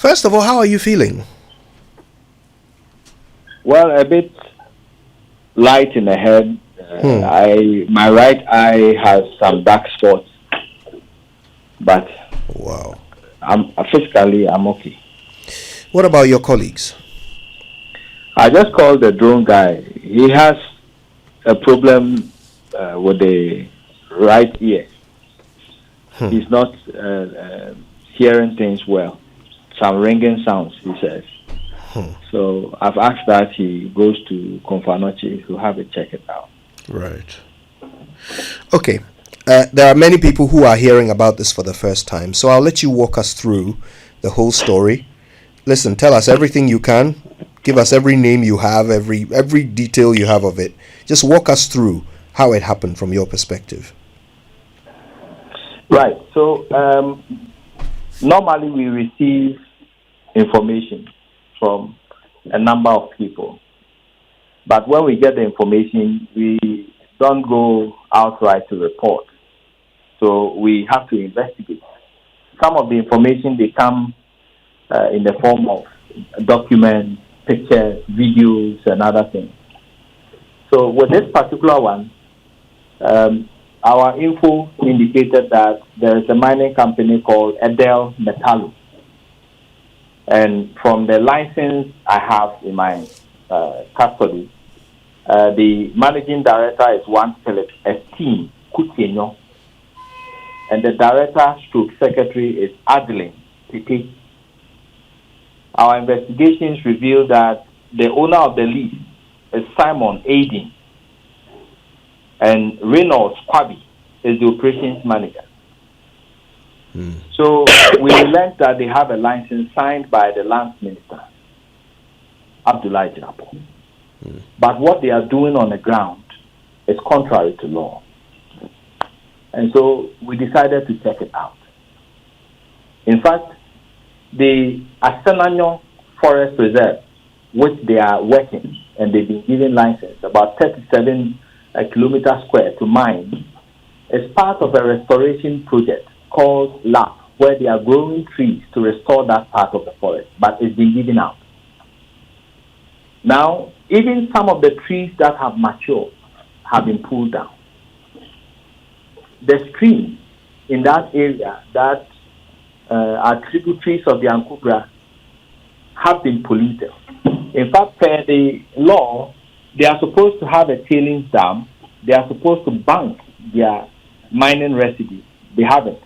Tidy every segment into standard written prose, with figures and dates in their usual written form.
First of all, how are you feeling? Well, a bit light in the head. My right eye has some dark spots, but Wow. physically I'm okay. What about your colleagues? I just called the drone guy. He has a problem with the right ear. He's not hearing things well. Some ringing sounds, he says. So I've asked that he goes to Confrontation to have it checked out. Right. Okay. There are many people who are hearing about this for the first time, so I'll let you walk us through the whole story. Listen, tell us everything you can. Give us every name you have, every detail you have of it. Just walk us through how it happened from your perspective. Right. So normally we receive information from a number of people, but when we get the information, we don't go outright to report. So we have to investigate. Some of the information, they come in the form of documents, pictures, videos, and other things. So with this particular one, our info indicated that there is a mining company called Edel Metallo. And from the license I have in my custody, the managing director is one Philip Esteem Kutienyo, and the director stroke secretary is Adeline Pipi. Our investigations reveal that the owner of the lease is Simon Aiden, and Reynolds Kwabi is the operations manager. So we learned that they have a license signed by the lands minister, Abdullahi Jinapo. But what they are doing on the ground is contrary to law. And so we decided to check it out. In fact, the Asenanyo Forest Reserve, which they are working, and they've been given license, about 37 kilometers square to mine, is part of a restoration project called LAP, where they are growing trees to restore that part of the forest, but it's been given out. Now, even some of the trees that have matured have been pulled down. The streams in that area that are tributaries of the Ankubra have been polluted. In fact, per the law, they are supposed to have a tailings dam. They are supposed to bank their mining residues. They haven't.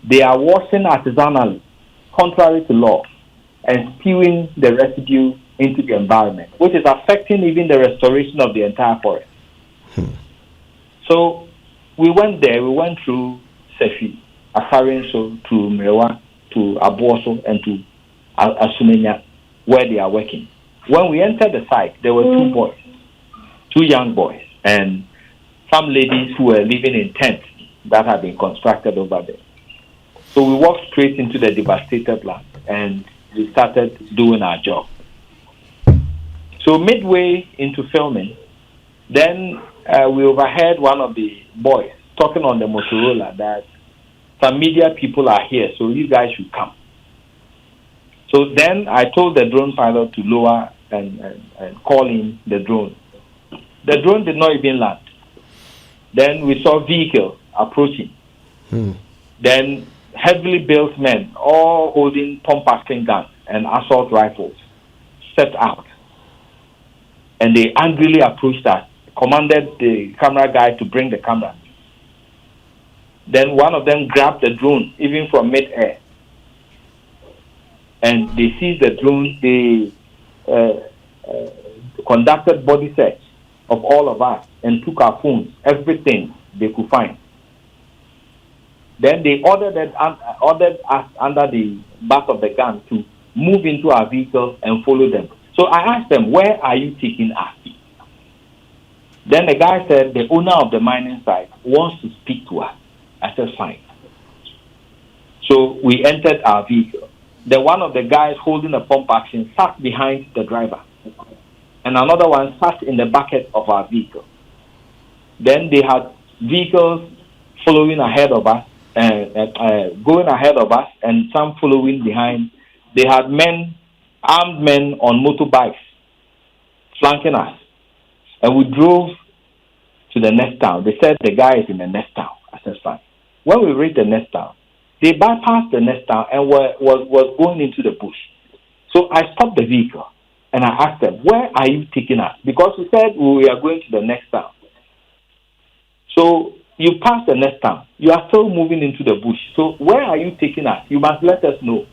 They are washing artisanally, contrary to law, and spewing the residue into the environment, which is affecting even the restoration of the entire forest. So we went there, we went through Sefi, Asarenso, to Mrewa, to Abuoso, and to Asumenya, where they are working. When we entered the site, there were two young boys, and some ladies who were living in tents that had been constructed over there. So we walked straight into the devastated land, and we started doing our job. So midway into filming, then we overheard one of the boys talking on the Motorola that some media people are here, so you guys should come. So then I told the drone pilot to lower and call in the drone. The drone did not even land. Then we saw vehicles approaching. Then heavily built men, all holding pump-action guns and assault rifles, set out. And they angrily approached us, commanded the camera guy to bring the camera. Then one of them grabbed the drone, even from mid-air. And they seized the drone. They conducted body search of all of us and took our phones, everything they could find. Then they ordered us under the back of the gun to move into our vehicle and follow them. So I asked them, where are you taking us? Then the guy said, the owner of the mining site wants to speak to us. I said, fine. So we entered our vehicle. Then one of the guys holding a pump action sat behind the driver. And another one sat in the bucket of our vehicle. Then they had vehicles following ahead of us, going ahead of us, and some following behind they had armed men on motorbikes, flanking us. And we drove to the next town. They said the guy is in the next town. I said, fine. When we reached the next town, they bypassed the next town and was going into the bush. So I stopped the vehicle and I asked them, where are you taking us? Because we said we are going to the next town. So you passed the next town. You are still moving into the bush. So where are you taking us? You must let us know.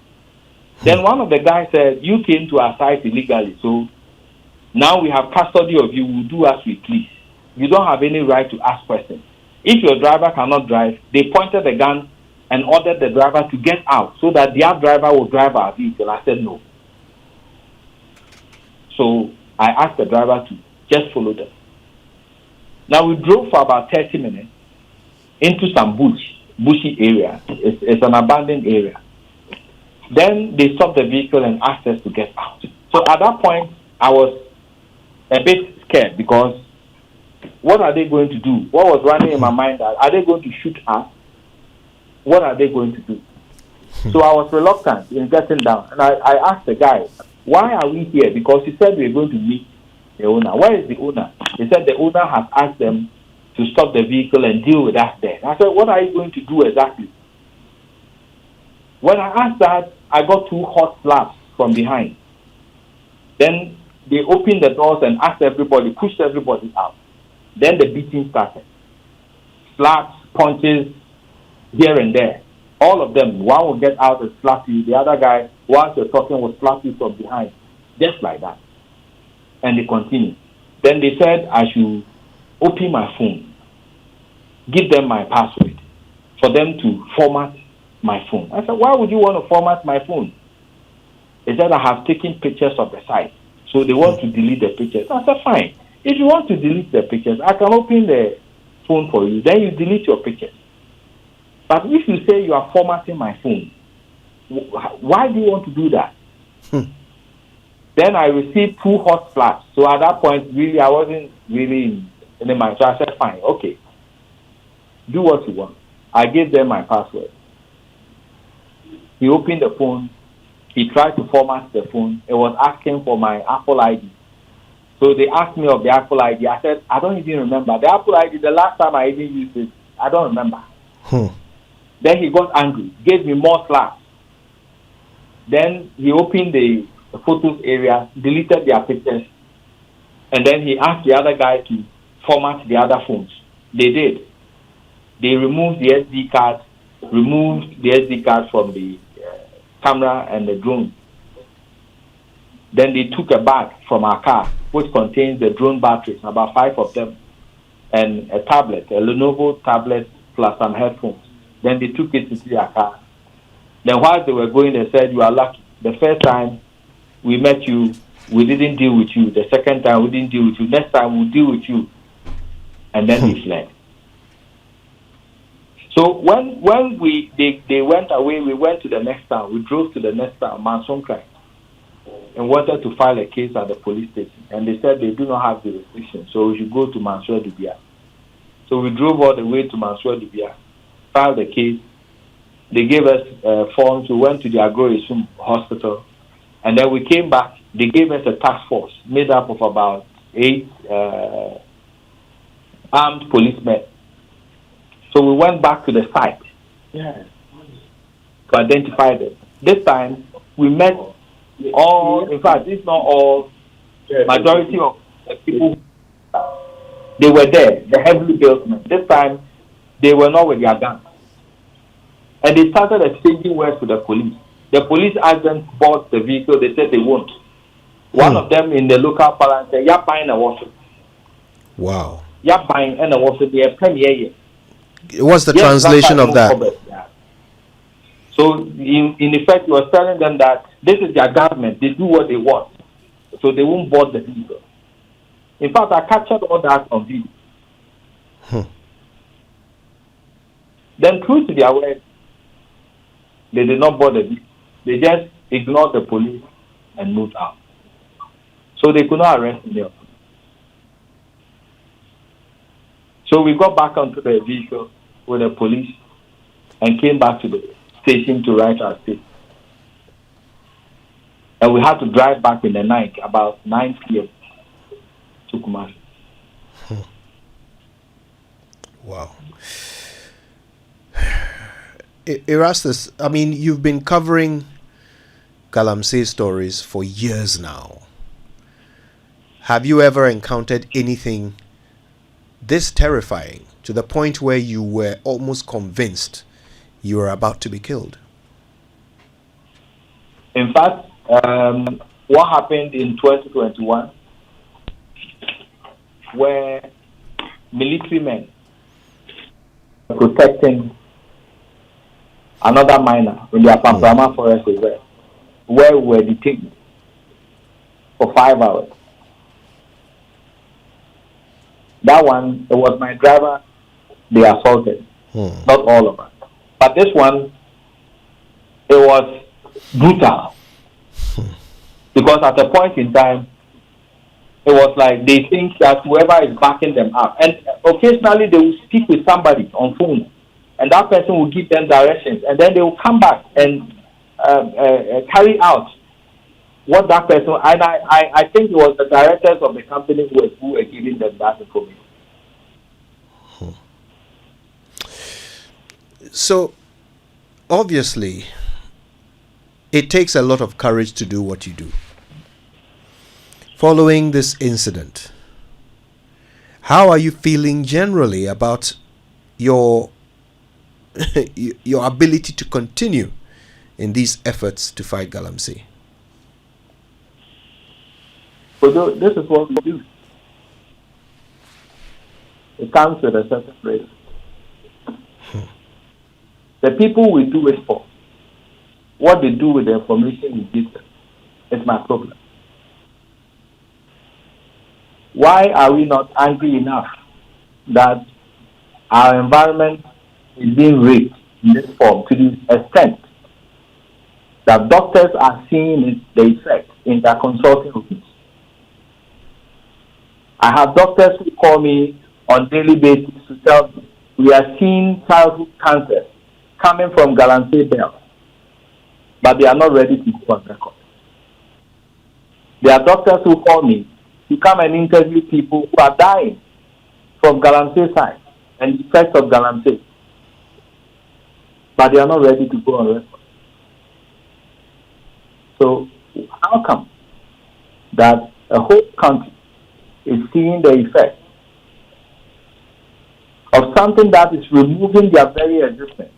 Then one of the guys said, you came to our site illegally. So now we have custody of you. We'll do as we please. You don't have any right to ask questions. If your driver cannot drive, they pointed the gun and ordered the driver to get out so that their driver will drive our vehicle. I said no. So I asked the driver to just follow them. Now we drove for about 30 minutes into some bushy area. It's an abandoned area. Then they stopped the vehicle and asked us to get out. So at that point, I was a bit scared because what are they going to do? What was running in my mind that are they going to shoot us? What are they going to do? So I was reluctant in getting down. And I asked the guy, why are we here? Because he said we are going to meet the owner. Where is the owner? He said the owner has asked them to stop the vehicle and deal with us there. I said, what are you going to do exactly? When I asked that, I got 2 hot slaps from behind. Then they opened the doors and asked everybody, pushed everybody out. Then the beating started. Slaps, punches, here and there. All of them. One will get out and slap you. The other guy, whilst you're talking, will slap you from behind. Just like that. And they continued. Then they said I should open my phone, give them my password, for them to format my phone. I said, why would you want to format my phone? They said, I have taken pictures of the site, so they want to delete the pictures. I said, fine. If you want to delete the pictures, I can open the phone for you. Then you delete your pictures. But if you say you are formatting my phone, why do you want to do that? Then I received 2 hot slaps. So at that point, really, I wasn't really in the mind. So I said, fine, okay. Do what you want. I gave them my password. He opened the phone. He tried to format the phone. It was asking for my Apple ID. So they asked me of the Apple ID. I said, I don't even remember. The Apple ID, the last time I even used it, I don't remember. Then he got angry, gave me more slaps. Then he opened the photos area, deleted their pictures, and then he asked the other guy to format the other phones. They did. They removed the SD card, from the camera and the drone. Then they took a bag from our car, which contains the drone batteries, about 5 of them, and a tablet, a Lenovo tablet, plus some headphones. Then they took it into their car. Then while they were going, they said, you are lucky. The first time we met you, we didn't deal with you. The second time, we didn't deal with you. Next time, we'll deal with you. And then he fled. So when they went away, we went to the next town. We drove to the next town, Mansonkrai, and wanted to file a case at the police station. And they said they do not have the restriction, so we should go to Mansour Dubia. So we drove all the way to Mansour Dubia, filed the case. They gave us forms. We went to the Agro-Isum hospital. And then we came back. They gave us a task force made up of about 8 armed policemen. So we went back to the site to identify them. This time, we met all, in fact, it's not all, majority of the people, they were there, the heavily built men. This time, they were not with their guns. And they started exchanging words with the police. The police asked them to board the vehicle. They said they won't. One of them in the local parlance said, "You're buying a water." Wow. You're buying a water. They are paying. What's the translation of that? So, in effect, he was telling them that this is their government. They do what they want. So, they won't board the vehicle. In fact, I captured all that on video. Then, true to their word, they did not board the vehicle. They just ignored the police and moved out. So, they could not arrest me. So, we got back onto the vehicle with the police and came back to the station to write our statement. And we had to drive back in the night about 9 p.m. to Kumasi. Wow. Erastus, I mean, you've been covering Galamsey stories for years now. Have you ever encountered anything this terrifying to the point where you were almost convinced you were about to be killed? In fact, what happened in 2021, where military men were protecting another miner in the Pamplona forest reserve, where we were detained for 5 hours. That one, it was my driver they assaulted, not all of us. But this one, it was brutal. Because at a point in time, it was like they think that whoever is backing them up, and occasionally they will speak with somebody on phone, and that person will give them directions, and then they will come back and carry out what that person, and I think it was the directors of the company who were giving them that information. So, obviously, it takes a lot of courage to do what you do. Following this incident, how are you feeling generally about your your ability to continue in these efforts to fight Galamsey? So this is what we do. It comes with a certain risk. The people we do it for, what they do with the information we give them, is my problem. Why are we not angry enough that our environment is being raped in this form to the extent that doctors are seeing the effect in their consulting rooms? I have doctors who call me on daily basis to tell me we are seeing childhood cancer coming from Galamsey Bell, but they are not ready to go on record. There are doctors who call me to come and interview people who are dying from Galamsey side and the effects of Galamsey, but they are not ready to go on record. So how come that a whole country is seeing the effect of something that is removing their very existence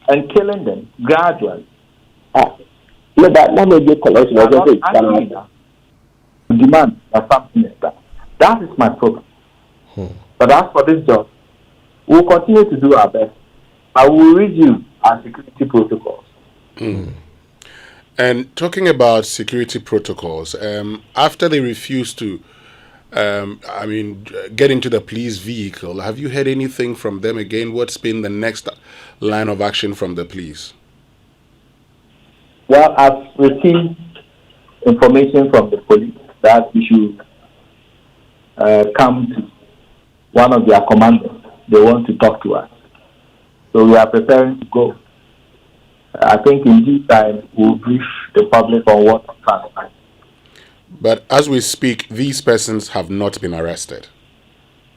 and killing them gradually? That may be a collection of demand or something like that. That is my problem. But as for this job, we'll continue to do our best. I will review our security protocols. And talking about security protocols, after they refused to get into the police vehicle, have you heard anything from them again? What's been the next line of action from the police? Well, I've received information from the police that we should come to one of their commanders. They want to talk to us. So we are preparing to go. I think in due time we'll brief the public on what transpired. But as we speak, these persons have not been arrested.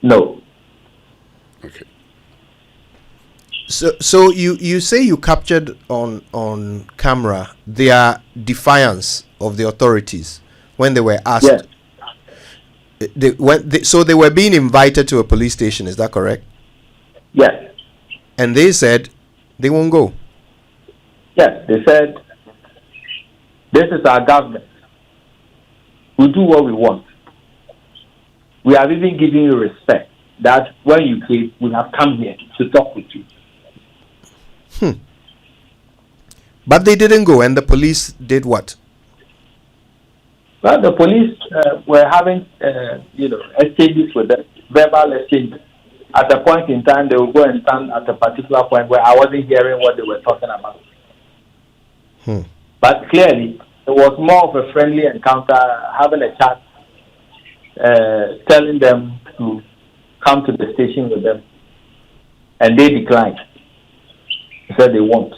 No. Okay. So you say you captured on camera their defiance of the authorities when they were asked. Yes. So they were being invited to a police station. Is that correct? Yes. And they said they won't go. Yes, they said, this is our government. We do what we want. We have even given you respect that when you came, we have come here to talk with you. But they didn't go, and the police did what? Well, the police were having, exchanges with them, verbal exchanges. At a point in time, they would go and stand at a particular point where I wasn't hearing what they were talking about. But clearly, it was more of a friendly encounter, having a chat, telling them to come to the station with them. And they declined. They said they won't.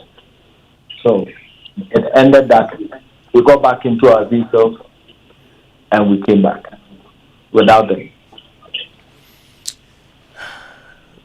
So it ended that way. We got back into our vehicles and we came back without them.